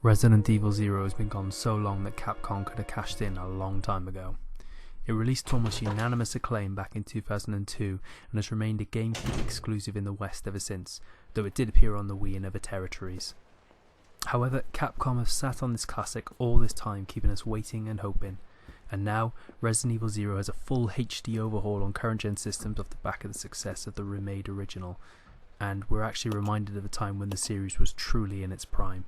Resident Evil Zero has been gone so long that Capcom could have cashed in a long time ago. It released to almost unanimous acclaim back in 2002 and has remained a Gamecube exclusive in the West ever since, though it did appear on the Wii in other territories. However, Capcom have sat on this classic all this time, keeping us waiting and hoping, and now Resident Evil Zero has a full HD overhaul on current gen systems off the back of the success of the remade original, and we're actually reminded of a time when the series was truly in its prime.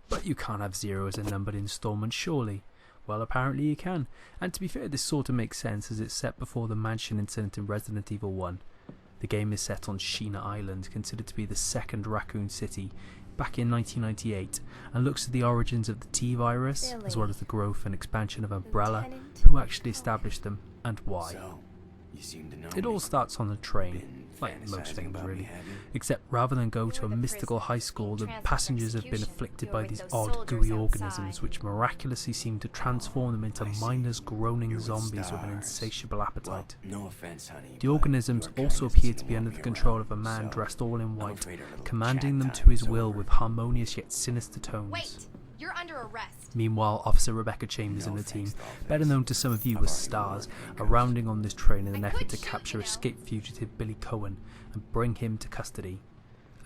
But you can't have Zero as a numbered installment, surely? Well, apparently you can, and to be fair, this sort of makes sense as it's set before the mansion incident in Resident Evil 1. The game is set on Sheena Island, considered to be the second Raccoon City, back in 1998, and looks at the origins of the T-Virus, as well as the growth and expansion of Umbrella, who actually established them, and why. It all starts on a train, like most things really, except rather than go to a mystical high school, the passengers have been afflicted by these odd gooey organisms which miraculously seem to transform them into mindless groaning zombies with an insatiable appetite. The organisms also appear to be under the control of a man dressed all in white, commanding them to his will with harmonious yet sinister tones. Wait! You're under arrest. Meanwhile, Officer Rebecca Chambers and the team, better known to some of you as Stars, are rounding on this train in an effort to capture escaped fugitive Billy Cohen and bring him to custody.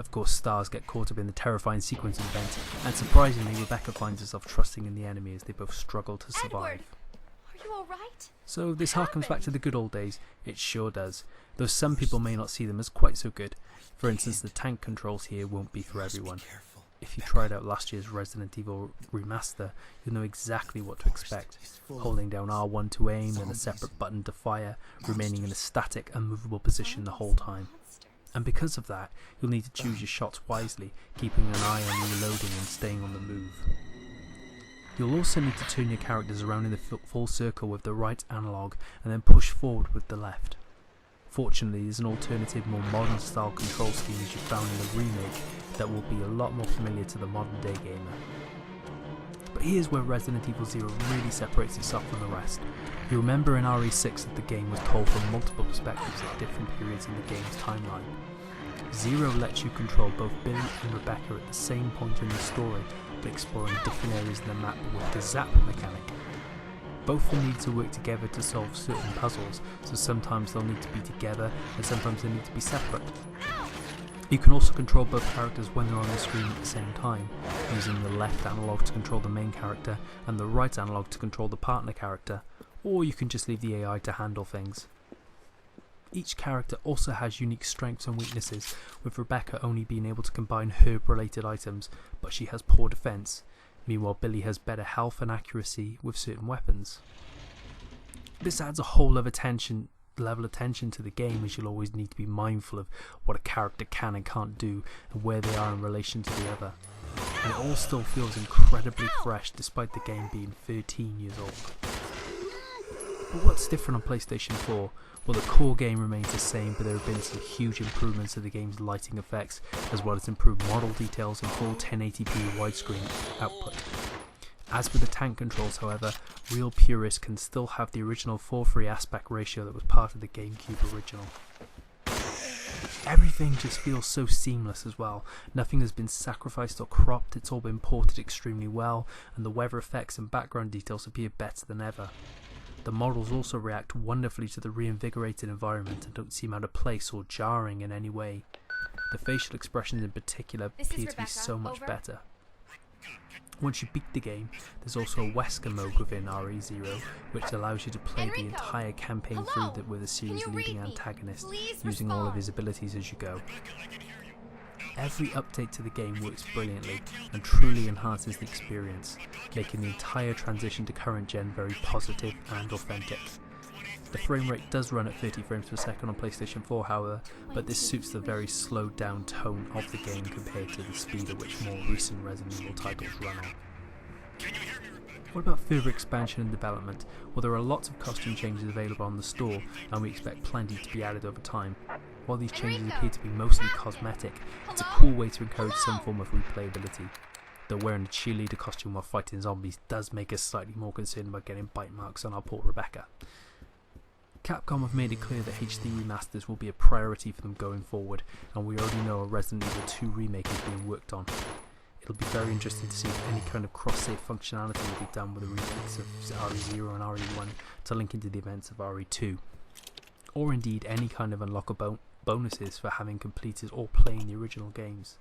Of course, Stars get caught up in the terrifying sequence of events, and surprisingly, Rebecca finds herself trusting in the enemy as they both struggle to survive. Edward, are you alright? So this harkens back to the good old days. It sure does, though some people may not see them as quite so good. For instance, the tank controls here won't be for everyone. If you tried out last year's Resident Evil remaster, you'll know exactly what to expect. Holding down R1 to aim, then a separate button to fire, remaining in a static, unmovable position the whole time. And because of that, you'll need to choose your shots wisely, keeping an eye on reloading and staying on the move. You'll also need to turn your characters around in the full circle with the right analog, and then push forward with the left. Fortunately, there's an alternative, more modern style control scheme as you found in the remake that will be a lot more familiar to the modern day gamer. But here's where Resident Evil Zero really separates itself from the rest. You remember in RE6 that the game was told from multiple perspectives at different periods in the game's timeline. Zero lets you control both Billy and Rebecca at the same point in the story, but exploring different areas of the map with the zap mechanic. Both will need to work together to solve certain puzzles, so sometimes they'll need to be together and sometimes they need to be separate. You can also control both characters when they're on the screen at the same time, using the left analog to control the main character and the right analog to control the partner character, or you can just leave the AI to handle things. Each character also has unique strengths and weaknesses, with Rebecca only being able to combine herb-related items, but she has poor defense. Meanwhile, Billy has better health and accuracy with certain weapons. This adds a whole level of tension to the game, as you'll always need to be mindful of what a character can and can't do and where they are in relation to the other. And it all still feels incredibly fresh despite the game being 13 years old. But what's different on PlayStation 4? Well, the core game remains the same, but there have been some huge improvements to the game's lighting effects, as well as improved model details and full 1080p widescreen output. As with the tank controls, however, real purists can still have the original 4:3 aspect ratio that was part of the Gamecube original. Everything just feels so seamless as well. Nothing has been sacrificed or cropped, it's all been ported extremely well, and the weather effects and background details appear better than ever. The models also react wonderfully to the reinvigorated environment and don't seem out of place or jarring in any way. The facial expressions in particular appear to be so much better. Once you beat the game, there's also a Wesker mode within RE0, which allows you to play the entire campaign through with the series' leading antagonist, using all of his abilities as you go. Every update to the game works brilliantly and truly enhances the experience, making the entire transition to current gen very positive and authentic. The frame rate does run at 30 frames per second on PlayStation 4, however, but this suits the very slowed down tone of the game compared to the speed at which more recent Resident Evil titles run on. What about further expansion and development? Well, there are lots of costume changes available on the store, and we expect plenty to be added over time. While these changes appear to be mostly cosmetic, it's a cool way to encourage some form of replayability. Though wearing a cheerleader costume while fighting zombies does make us slightly more concerned about getting bite marks on our poor Rebecca. Capcom have made it clear that HD remasters will be a priority for them going forward, and we already know a Resident Evil 2 remake is being worked on. It'll be very interesting to see if any kind of cross-save functionality will be done with the remakes of RE0 and RE1 to link into the events of RE2, or indeed any kind of unlockable bonuses for having completed or playing the original games.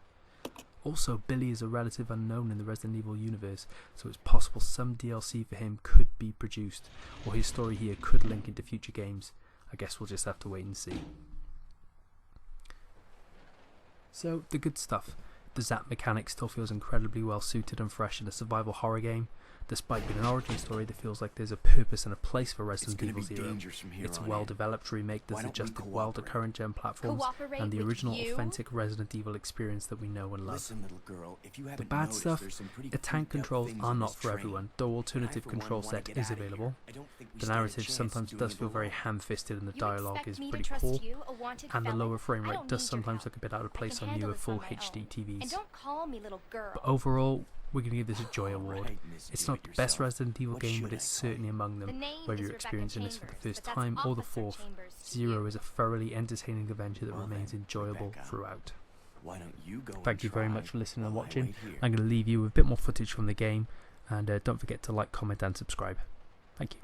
Also, Billy is a relative unknown in the Resident Evil universe, so it's possible some DLC for him could be produced, or his story here could link into future games. I guess we'll just have to wait and see. So, the good stuff. The Zap mechanic still feels incredibly well suited and fresh in a survival horror game. Despite being an origin story that feels like there's a purpose and a place for Resident Evil Zero. It's a well-developed remake that's adjusted well to current gen platforms and the original authentic Resident Evil experience that we know and love. The bad stuff, the tank controls are not for everyone, though alternative control set is available. The narrative sometimes does feel very ham-fisted and the dialogue is pretty poor, and the lower frame rate does sometimes look a bit out of place on newer full HD TVs. But overall, we're going to give this a Joy Award. It's not the best Resident Evil game, but it's certainly among them. Whether you're experiencing this for the first time or the fourth, Zero is a thoroughly entertaining adventure that remains enjoyable throughout. Thank you very much for listening and watching. I'm going to leave you with a bit more footage from the game, and don't forget to like, comment and subscribe. Thank you.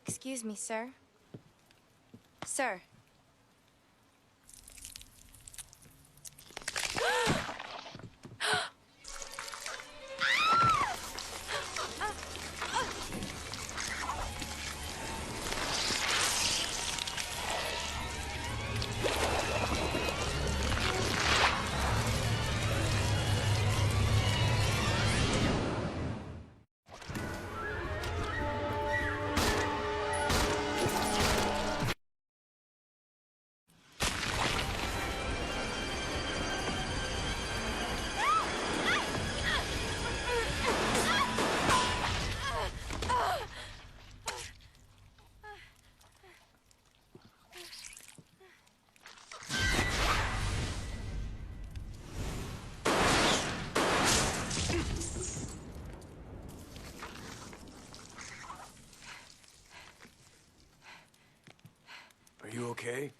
Excuse me, sir. Sir. Are you okay?